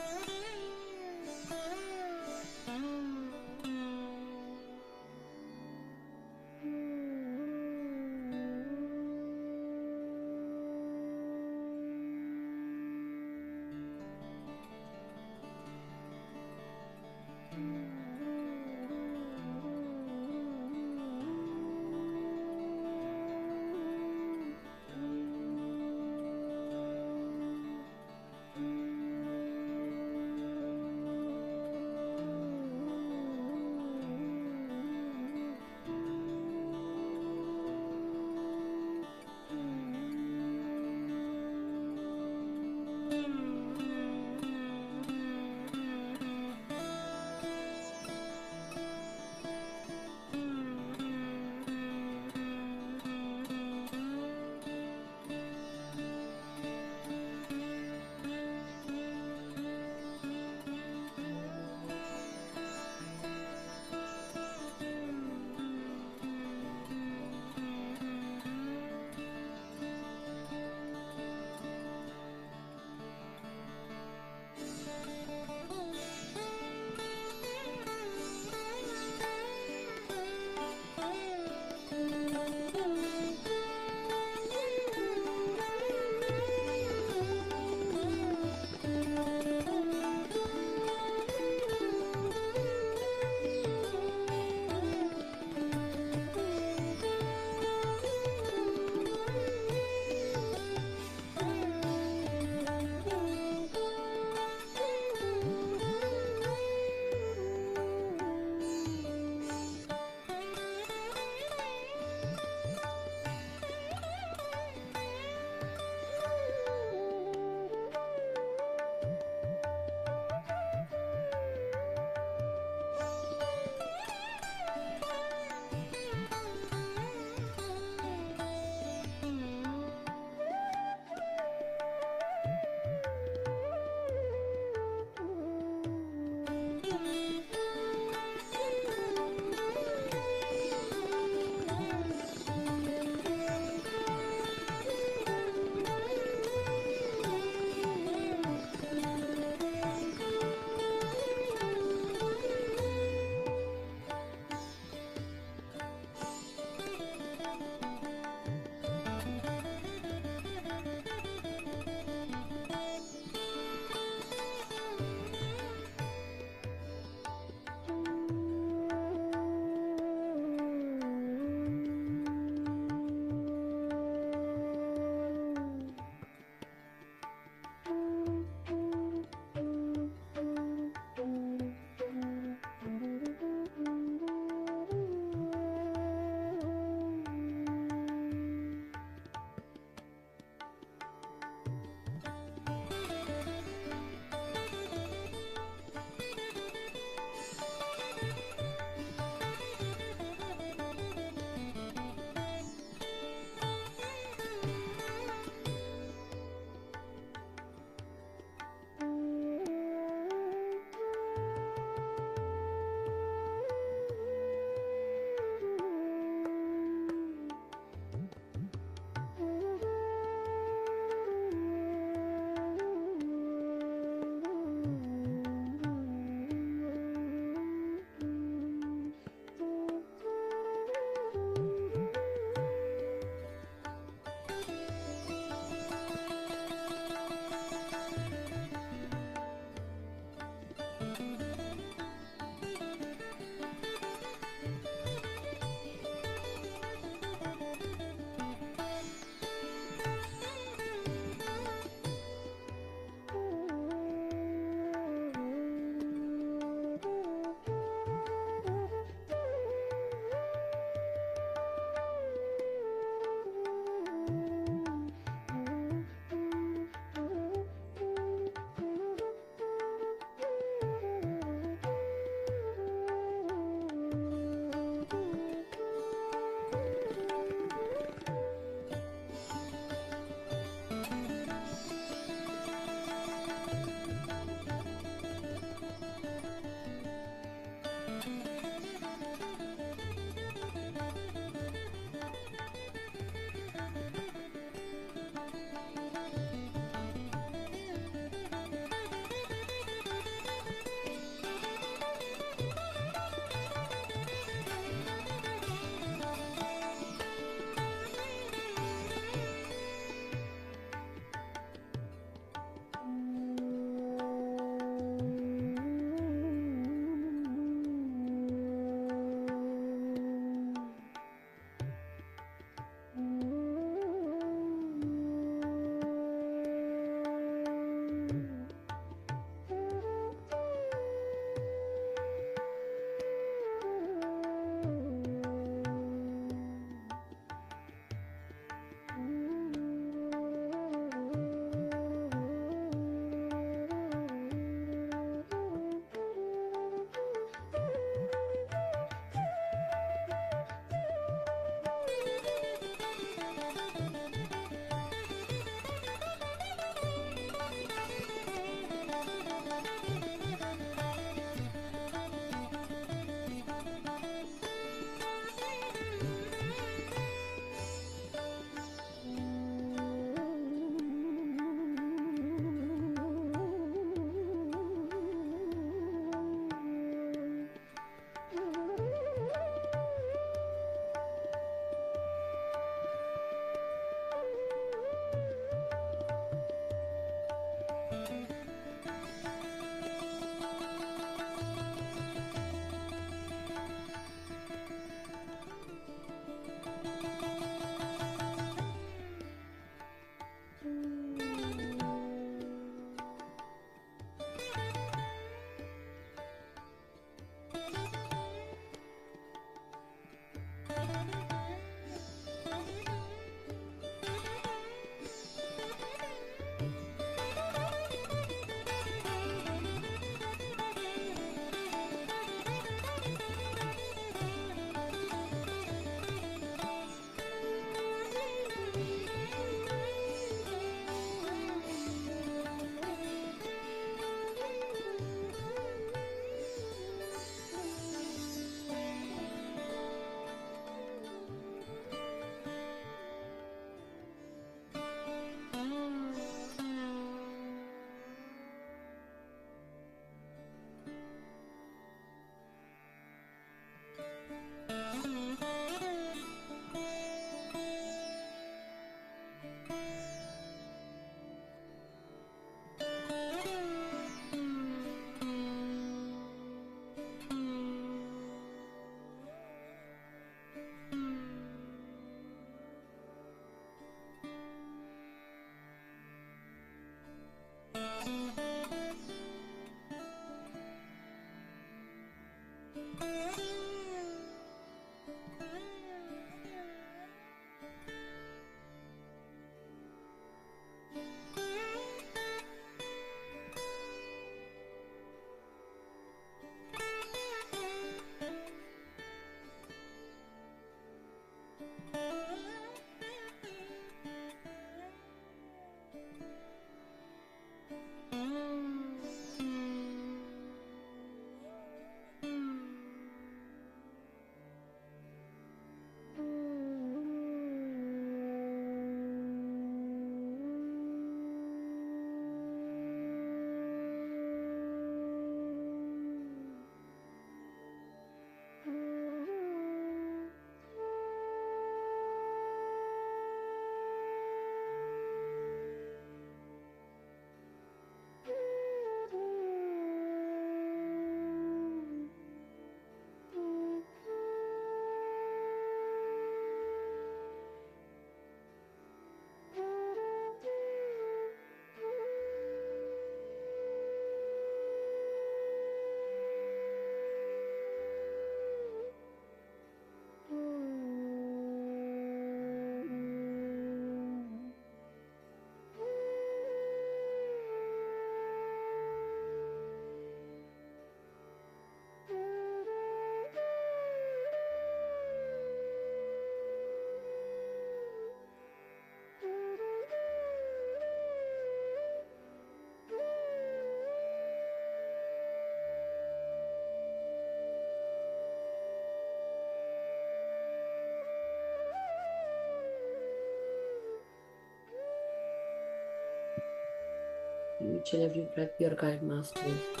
Each and every breath, your guide masters.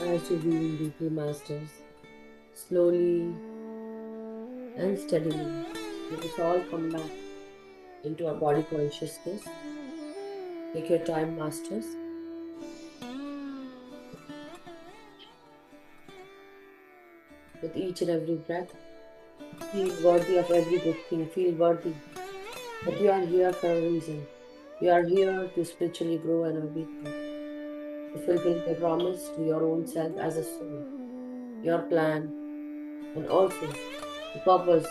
As you breathe deeply, masters, slowly and steadily, let us all come back into our body consciousness. Take your time, masters. With each and every breath, feel worthy of every good thing. Feel worthy that you are here for a reason. You are here to spiritually grow and awaken, to fulfill your promise to your own self as a soul, your plan, and also the purpose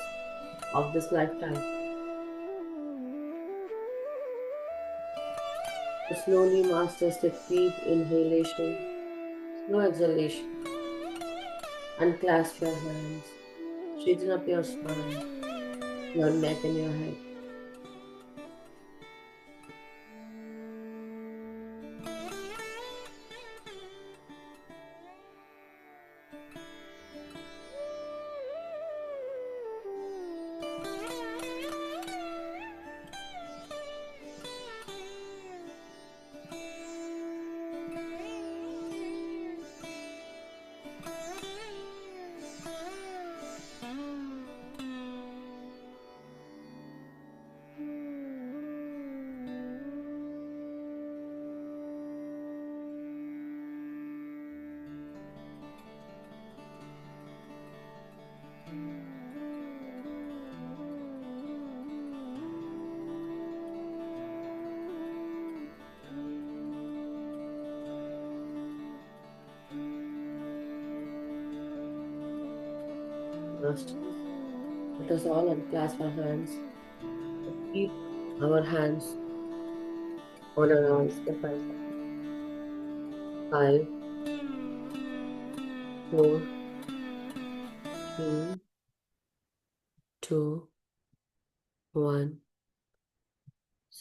of this lifetime. So slowly, masters, take deep inhalation, slow exhalation, unclasp your hands, straighten up your spine, your neck, and your head. Masters, let us all unclasp our hands and keep our hands on our eyes step by step. 5, 4, 3, 2, 1,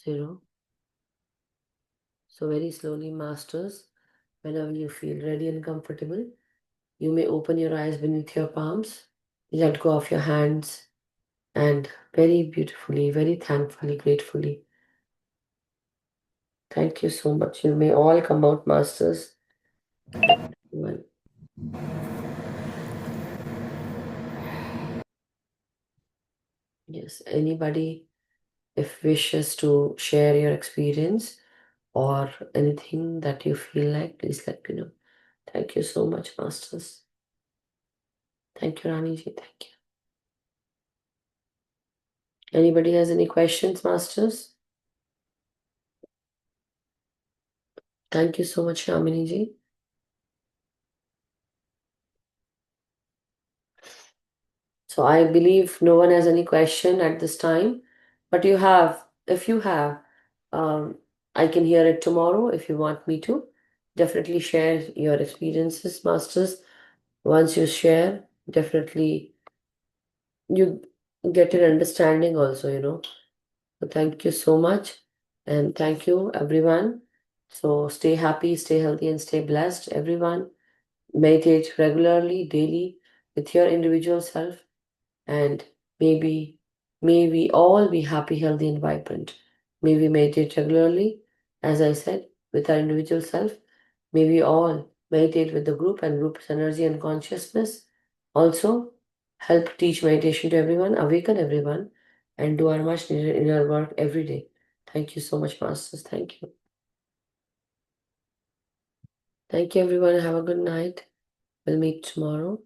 0. So, very slowly, masters, whenever you feel ready and comfortable, you may open your eyes beneath your palms, let go of your hands, and very beautifully, very thankfully, gratefully. Thank you so much. You may all come out masters. Well, yes, anybody, if wishes to share your experience or anything that you feel like, please let me know. Thank you so much, masters. Thank you, Rani ji. Thank you. Anybody has any questions, masters? Thank you so much, Shamini ji. So I believe no one has any question at this time, but if you have, um, I can hear it tomorrow if you want me to. Definitely share your experiences, masters. Once you share, definitely you get an understanding also. So thank you so much, and thank you everyone. So stay happy, stay healthy, and stay blessed, everyone. Meditate regularly, daily, with your individual self, and maybe may we all be happy, healthy, and vibrant. May we meditate regularly, as I said, with our individual self. May we all meditate with the group and group's energy and consciousness. Also, help teach meditation to everyone, awaken everyone, and do our much needed inner work every day. Thank you so much, Masters. Thank you. Thank you, everyone. Have a good night. We'll meet tomorrow.